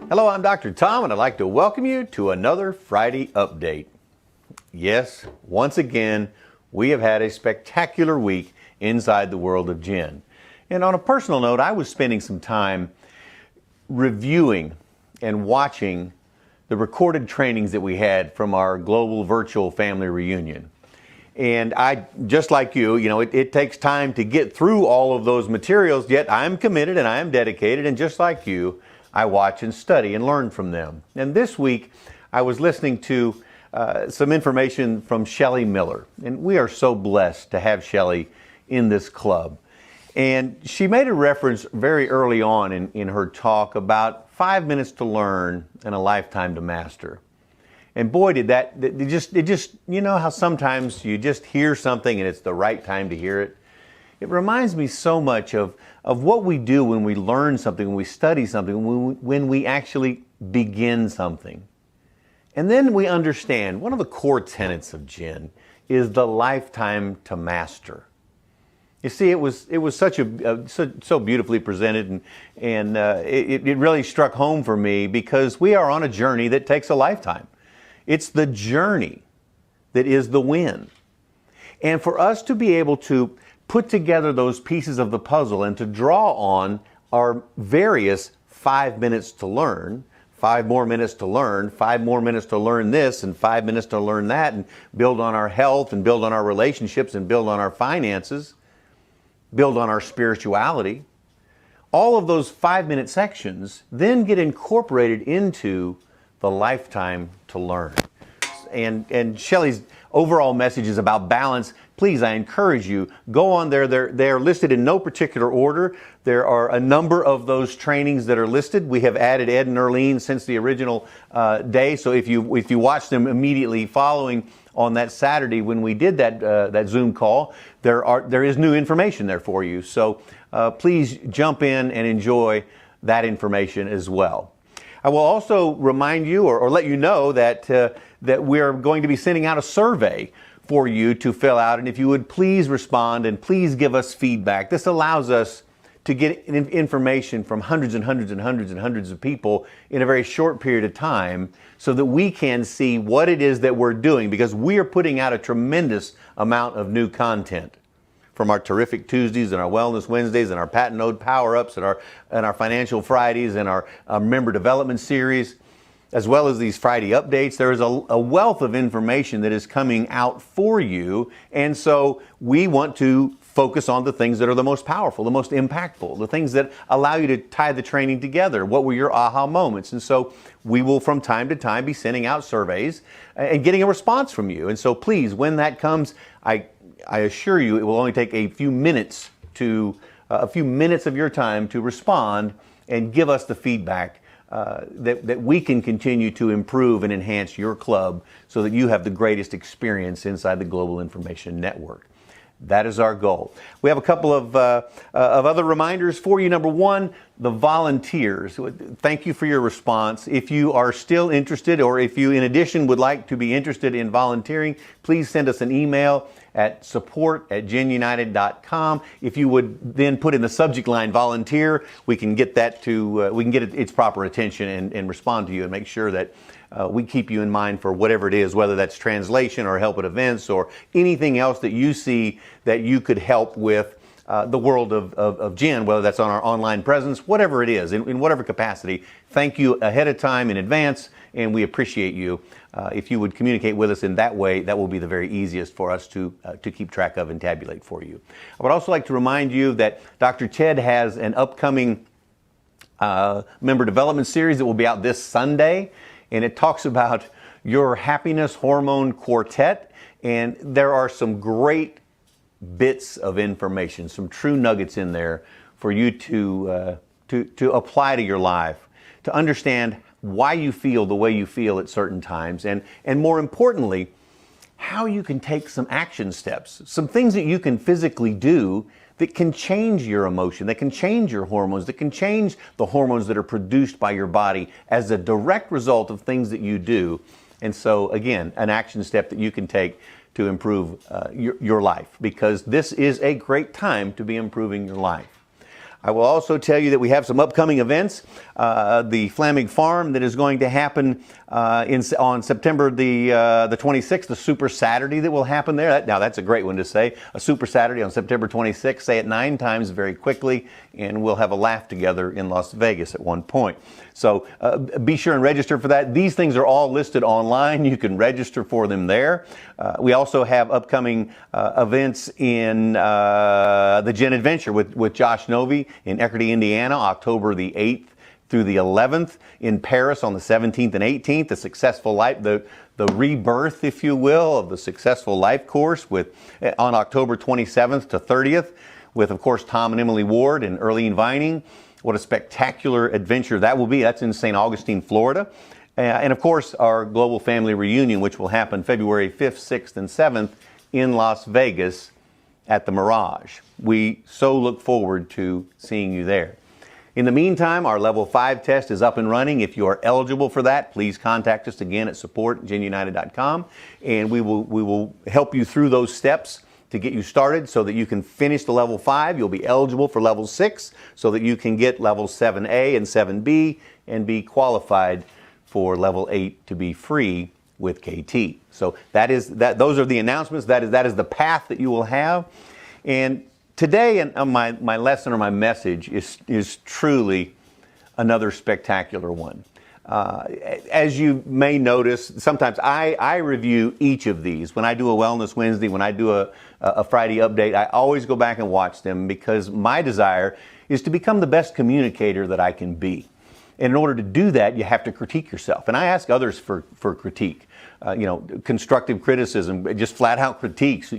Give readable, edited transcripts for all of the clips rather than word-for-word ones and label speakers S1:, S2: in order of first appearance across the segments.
S1: Hello, I'm Dr. Tom, and I'd like to welcome you to another Friday update. Yes, once again, we have had a spectacular week inside the world of Jen. And on a personal note, I was spending some time reviewing and watching the recorded trainings that we had from our global virtual family reunion. And I, just like you, it takes time to get through all of those materials, yet I'm committed and I am dedicated, and just like you, I watch and study and learn from them. And this week, I was listening to some information from Shelly Miller, and we are so blessed to have Shelly in this club. And she made a reference very early on in her talk about 5 minutes to learn and a lifetime to master. And boy, did it just, you know how sometimes you just hear something and it's the right time to hear it? It reminds me so much of what we do when we learn something, when we study something, when we actually begin something. And then we understand one of the core tenets of Jen is the lifetime to master. You see, it was so beautifully presented, and it really struck home for me because we are on a journey that takes a lifetime. It's the journey that is the win. And for us to be able to put together those pieces of the puzzle and to draw on our various 5 minutes to learn, 5 more minutes to learn, 5 more minutes to learn this, and 5 minutes to learn that, and build on our health, and build on our relationships, and build on our finances, build on our spirituality. All of those 5-minute sections then get incorporated into the lifetime to learn. And Shelly's overall message is about balance. Please, I encourage you, go on there. They're listed in no particular order. There are a number of those trainings that are listed. We have added Ed and Erlene since the original day. So if you watch them immediately following on that Saturday when we did that Zoom call, there is new information there for you. So please jump in and enjoy that information as well. I will also remind you or let you know that we are going to be sending out a survey for you to fill out. And if you would please respond and please give us feedback. This allows us to get information from hundreds and hundreds and hundreds and hundreds of people in a very short period of time so that we can see what it is that we're doing, because we are putting out a tremendous amount of new content. From our Terrific Tuesdays and our Wellness Wednesdays and our Patent Node Power-Ups and our Financial Fridays and our Member Development Series, as well as these Friday updates. There is a wealth of information that is coming out for you, and so we want to focus on the things that are the most powerful, the most impactful, the things that allow you to tie the training together. What were your aha moments? And so we will from time to time be sending out surveys and getting a response from you. And so please, when that comes, I assure you it will only take a few minutes of your time to respond and give us the feedback that we can continue to improve and enhance your club so that you have the greatest experience inside the Global Information Network. That is our goal. We have a couple of other reminders for you. Number one, the volunteers. Thank you for your response. If you are still interested, or if you in addition would like to be interested in volunteering, please send us an email at support@genunited.com. If you would then put in the subject line volunteer, we can get that its proper attention and respond to you and make sure that we keep you in mind for whatever it is, whether that's translation or help at events or anything else that you see that you could help with the world of Jen, whether that's on our online presence, whatever it is, in whatever capacity. Thank you ahead of time in advance, and we appreciate you. If you would communicate with us in that way, that will be the very easiest for us to keep track of and tabulate for you. I would also like to remind you that Dr. Ted has an upcoming member development series that will be out this Sunday, and it talks about your happiness hormone quartet, and there are some great bits of information, some true nuggets in there for you to apply to your life, to understand why you feel the way you feel at certain times, and more importantly, how you can take some action steps, some things that you can physically do that can change your emotion, that can change your hormones, that can change the hormones that are produced by your body as a direct result of things that you do. And so, again, an action step that you can take to improve your life, because this is a great time to be improving your life. I will also tell you that we have some upcoming events. The Flaming Farm that is going to happen on September the 26th, the Super Saturday that will happen there. Now that's a great one to say. A Super Saturday on September 26th. Say it 9 times very quickly, and we'll have a laugh together in Las Vegas at one point. So be sure and register for that. These things are all listed online. You can register for them there. We also have upcoming events in the Gin Adventure with Josh Novy in Eckerty, Indiana, October the 8th through the 11th. In Paris on the 17th and 18th, the Successful Life, the rebirth, if you will, of the Successful Life course on October 27th to 30th with, of course, Tom and Emily Ward and Earlene Vining. What a spectacular adventure that will be. That's in St. Augustine, Florida. And of course, our Global Family Reunion, which will happen February 5th, 6th, and 7th in Las Vegas at the Mirage. We so look forward to seeing you there. In the meantime, our Level 5 test is up and running. If you are eligible for that, please contact us again at support@genunited.com, and we will help you through those steps to get you started so that you can finish the Level 5. You'll be eligible for Level 6 so that you can get Level 7A and 7B and be qualified for Level 8 to be free with KT. So those are the announcements. That is the path that you will have. And today, my lesson or my message is truly another spectacular one. As you may notice, sometimes I review each of these. When I do a Wellness Wednesday, when I do a Friday update, I always go back and watch them because my desire is to become the best communicator that I can be. And in order to do that, you have to critique yourself. And I ask others for critique. Constructive criticism, just flat out critiques.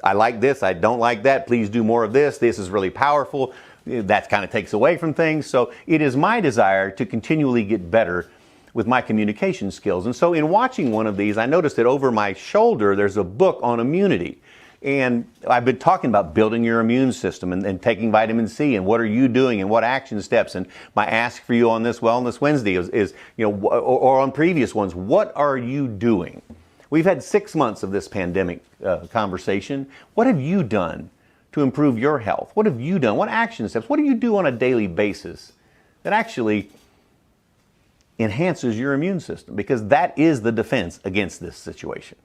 S1: I like this, I don't like that, please do more of this, this is really powerful. That kind of takes away from things. So it is my desire to continually get better with my communication skills. And so in watching one of these, I noticed that over my shoulder, there's a book on immunity. And I've been talking about building your immune system and taking vitamin C and what are you doing and what action steps. And my ask for you on this Wellness Wednesday is or on previous ones, what are you doing? We've had 6 months of this pandemic conversation. What have you done to improve your health? What have you done? What action steps? What do you do on a daily basis that actually enhances your immune system? Because that is the defense against this situation.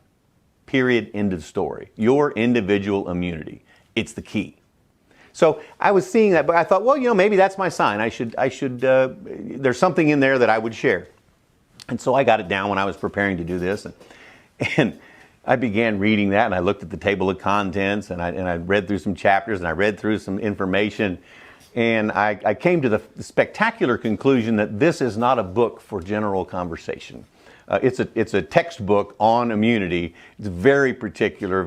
S1: Period. End of story. Your individual immunity. It's the key. So I was seeing that, but I thought, well, maybe that's my sign. I should. There's something in there that I would share. And so I got it down when I was preparing to do this, and I began reading that, and I looked at the table of contents, and I read through some chapters, and I read through some information, and I came to the spectacular conclusion that this is not a book for general conversation. It's a textbook on immunity. It's very particular.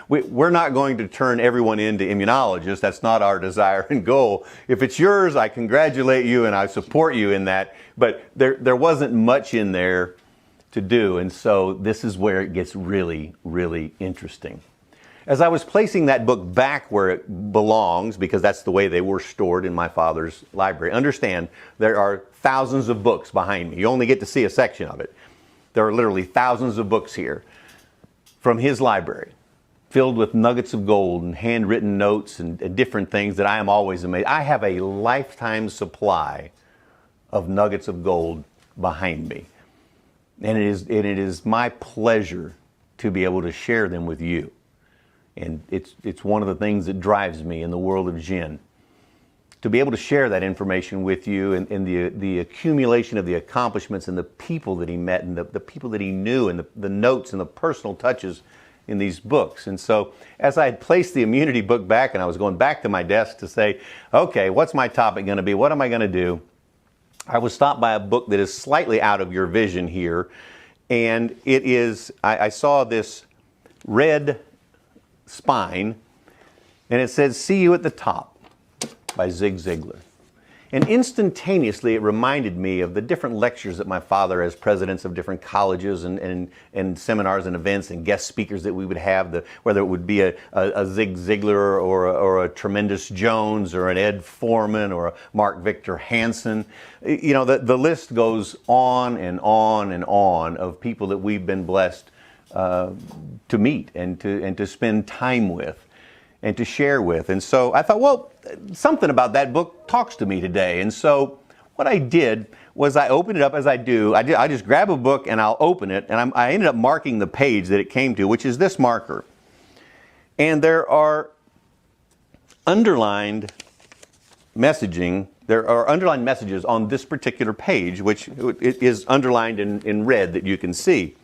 S1: We're not going to turn everyone into immunologists. That's not our desire and goal. If it's yours, I congratulate you and I support you in that. But there wasn't much in there to do, and so this is where it gets really, really interesting. As I was placing that book back where it belongs, because that's the way they were stored in my father's library. Understand, there are thousands of books behind me. You only get to see a section of it. There are literally thousands of books here from his library, filled with nuggets of gold and handwritten notes and different things that I am always amazed. I have a lifetime supply of nuggets of gold behind me. And it is my pleasure to be able to share them with you. And it's one of the things that drives me in the world of Jen. To be able to share that information with you and the accumulation of the accomplishments and the people that he met and the people that he knew and the notes and the personal touches in these books. And so as I had placed the immunity book back and I was going back to my desk to say, okay, what's my topic going to be? What am I going to do? I was stopped by a book that is slightly out of your vision here. And it is, I saw this red spine and it says, "See You at the Top" by Zig Ziglar. And instantaneously it reminded me of the different lectures that my father, as presidents of different colleges and seminars and events and guest speakers that we would have, whether it would be a Zig Ziglar or a Tremendous Jones or an Ed Foreman or a Mark Victor Hansen. You know, the list goes on and on and on of people that we've been blessed to meet and to spend time with and to share with. And so I thought, well, something about that book talks to me today. And so what I did was I opened it up as I do. I just grab a book and I'll open it, and I ended up marking the page that it came to, which is this marker. And there are underlined messaging. There are underlined messages on this particular page, which it is underlined in red that you can see.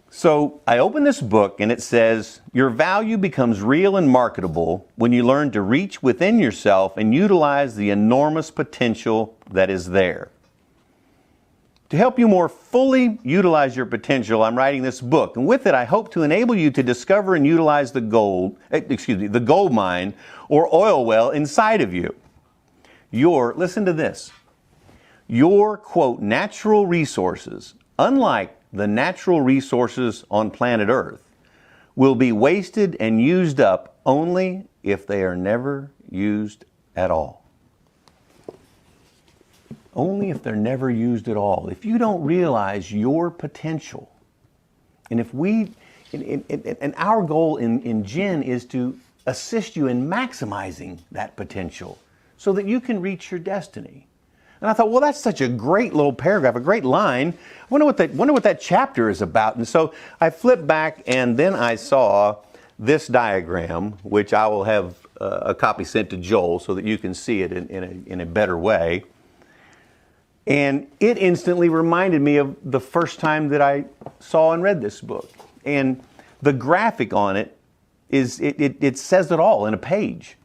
S1: So I open this book and it says, your value becomes real and marketable when you learn to reach within yourself and utilize the enormous potential that is there. To help you more fully utilize your potential, I'm writing this book. And with it, I hope to enable you to discover and utilize the gold mine or oil well inside of you. Listen to this, your, quote, natural resources, unlike the natural resources on planet Earth, will be wasted and used up only if they are never used at all. Only if they're never used at all. If you don't realize your potential, and if and our goal in Gen is to assist you in maximizing that potential so that you can reach your destiny. And I thought, well, that's such a great little paragraph, a great line. I wonder what that chapter is about. And so I flipped back, and then I saw this diagram, which I will have a copy sent to Joel so that you can see it in a better way. And it instantly reminded me of the first time that I saw and read this book. And the graphic on it it says it all in a page.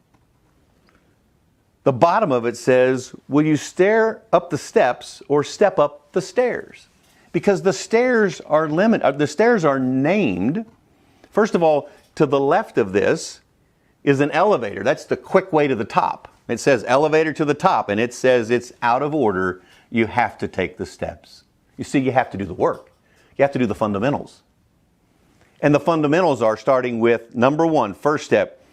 S1: The bottom of it says, will you stare up the steps or step up the stairs? Because the stairs are named. First of all, to the left of this is an elevator. That's the quick way to the top. It says elevator to the top, and it says it's out of order. You have to take the steps. You see, you have to do the work. You have to do the fundamentals. And the fundamentals are starting with number one, first step,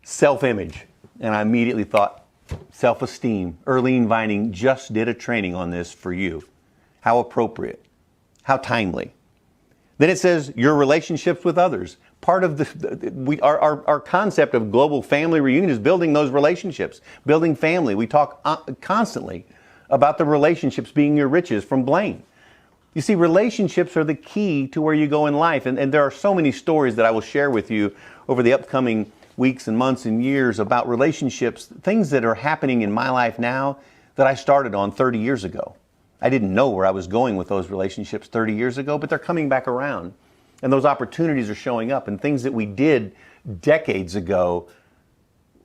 S1: self-image. And I immediately thought, self-esteem. Earlene Vining just did a training on this for you. How appropriate. How timely. Then it says your relationships with others. Part of our concept of global family reunion is building those relationships, building family. We talk constantly about the relationships being your riches from Blaine. You see, relationships are the key to where you go in life. And there are so many stories that I will share with you over the upcoming weeks and months and years about relationships, things that are happening in my life now that I started on 30 years ago. I didn't know where I was going with those relationships 30 years ago, but they're coming back around. And those opportunities are showing up, and things that we did decades ago,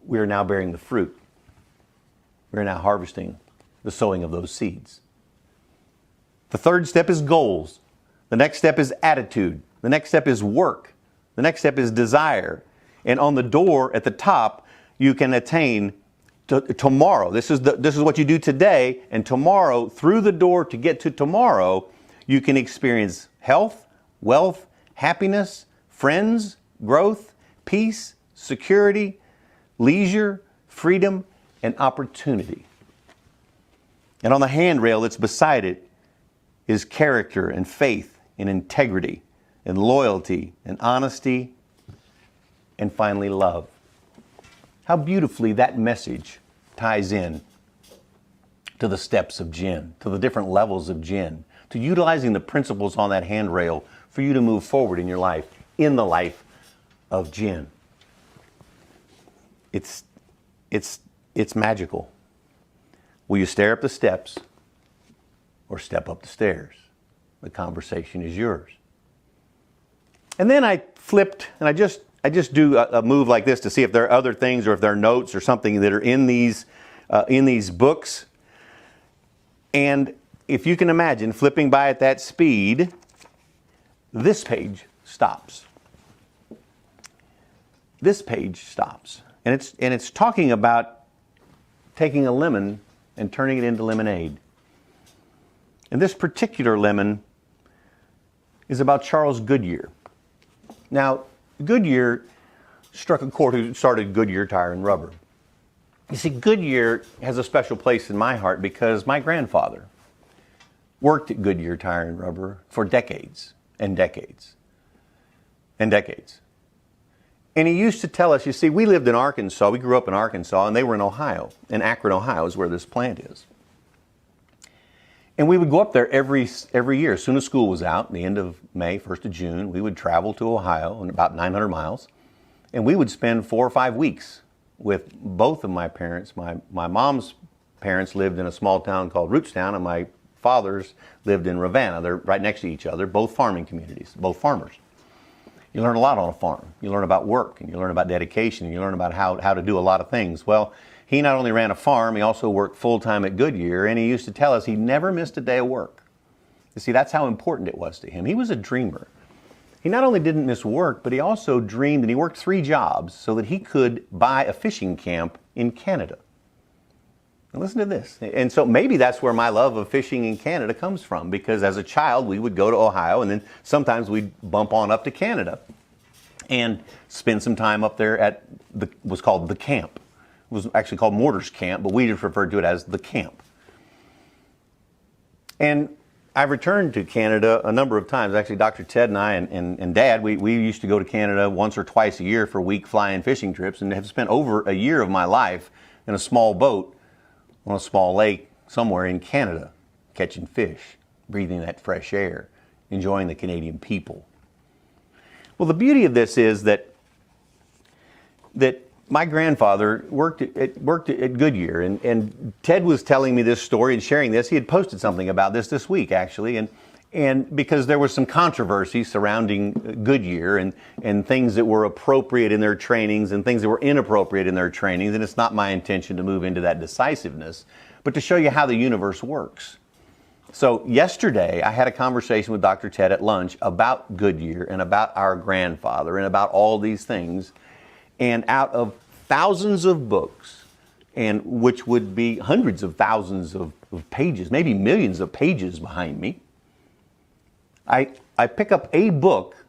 S1: we are now bearing the fruit. We're now harvesting the sowing of those seeds. The third step is goals. The next step is attitude. The next step is work. The next step is desire. And on the door at the top, you can attain tomorrow. This is what you do today, and tomorrow, through the door to get to tomorrow, you can experience health, wealth, happiness, friends, growth, peace, security, leisure, freedom, and opportunity. And on the handrail that's beside it is character and faith and integrity and loyalty and honesty and finally love. How beautifully that message ties in to the steps of Gen, to the different levels of Gen, to utilizing the principles on that handrail for you to move forward in your life, in the life of Gen. It's magical. Will you stare up the steps or step up the stairs? The conversation is yours. And then I flipped, and I just do a move like this to see if there are other things or if there are notes or something that are in these books. And if you can imagine flipping by at that speed, this page stops. This page stops. And it's talking about taking a lemon and turning it into lemonade. And this particular lemon is about Charles Goodyear. Now, Goodyear struck a chord who started Goodyear Tire and Rubber. You see, Goodyear has a special place in my heart because my grandfather worked at Goodyear Tire and Rubber for decades and decades and decades. And he used to tell us, you see, we lived in Arkansas, we grew up in Arkansas, and they were in Ohio. In Akron, Ohio is where this plant is. And we would go up there every year. As soon as school was out, the end of May, 1st of June, we would travel to Ohio, and about 900 miles. And we would spend 4 or 5 weeks with both of my parents. My mom's parents lived in a small town called Rootstown, and my father's lived in Ravenna. They're right next to each other, both farming communities, both farmers. You learn a lot on a farm. You learn about work, and you learn about dedication, and you learn about how to do a lot of things. Well, he not only ran a farm, he also worked full-time at Goodyear, and he used to tell us he never missed a day of work. You see, that's how important it was to him. He was a dreamer. He not only didn't miss work, but he also dreamed, and he worked 3 jobs so that he could buy a fishing camp in Canada. Now listen to this. And so maybe that's where my love of fishing in Canada comes from, because as a child we would go to Ohio, and then sometimes we'd bump on up to Canada and spend some time up there at was called the camp. It was actually called Mortar's Camp, but we just referred to it as the camp. And I've returned to Canada a number of times. Actually, Dr. Ted and I and Dad, we used to go to Canada once or twice a year for week flying fishing trips, and have spent over a year of my life in a small boat on a small lake somewhere in Canada, catching fish, breathing that fresh air, enjoying the Canadian people. Well, the beauty of this is that my grandfather worked at Goodyear, and Ted was telling me this story and sharing this. He had posted something about this week, actually, and because there was some controversy surrounding Goodyear and things that were appropriate in their trainings and things that were inappropriate in their trainings, and it's not my intention to move into that decisiveness, but to show you how the universe works. So yesterday, I had a conversation with Dr. Ted at lunch about Goodyear and about our grandfather and about all these things. And out of thousands of books, and which would be hundreds of thousands of pages, maybe millions of pages behind me, I pick up a book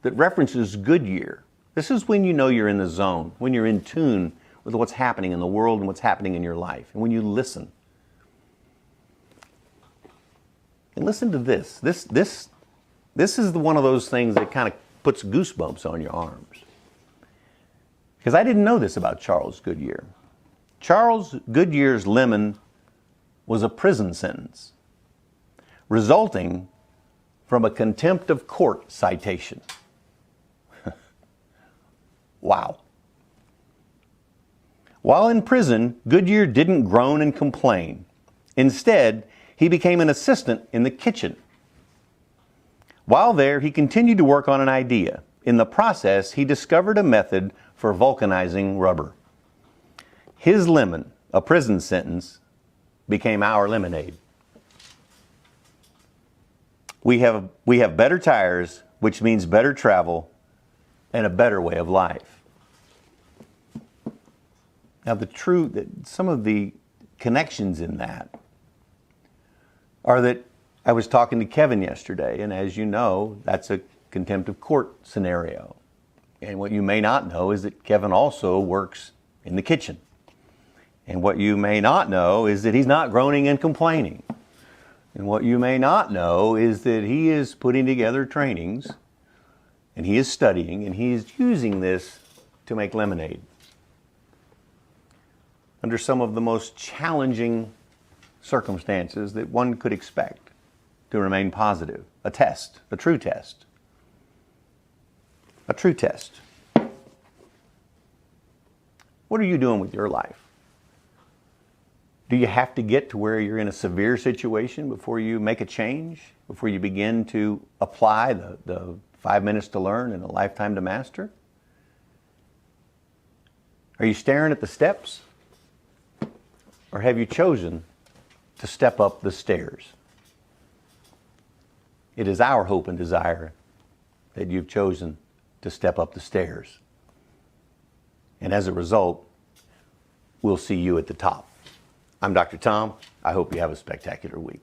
S1: that references Goodyear. This is when you know you're in the zone, when you're in tune with what's happening in the world and what's happening in your life, and when you listen. And listen to this. This is one of those things that kind of puts goosebumps on your arms. Because I didn't know this about Charles Goodyear. Charles Goodyear's lemon was a prison sentence, resulting from a contempt of court citation. Wow. While in prison, Goodyear didn't groan and complain. Instead, he became an assistant in the kitchen. While there, he continued to work on an idea. In the process, he discovered a method for vulcanizing rubber. His lemon, a prison sentence, became our lemonade. We have better tires, which means better travel and a better way of life. Now, some of the connections in that are that I was talking to Kevin yesterday, and as you know, that's a contempt of court scenario. And what you may not know is that Kevin also works in the kitchen. And what you may not know is that he's not groaning and complaining. And what you may not know is that he is putting together trainings, and he is studying, and he is using this to make lemonade under some of the most challenging circumstances that one could expect to remain positive. A test, a true test. A true test. What are you doing with your life? Do you have to get to where you're in a severe situation before you make a change? Before you begin to apply the 5 minutes to learn and a lifetime to master? Are you staring at the steps? Or have you chosen to step up the stairs? It is our hope and desire that you've chosen to step up the stairs. And as a result, we'll see you at the top. I'm Dr. Tom. I hope you have a spectacular week.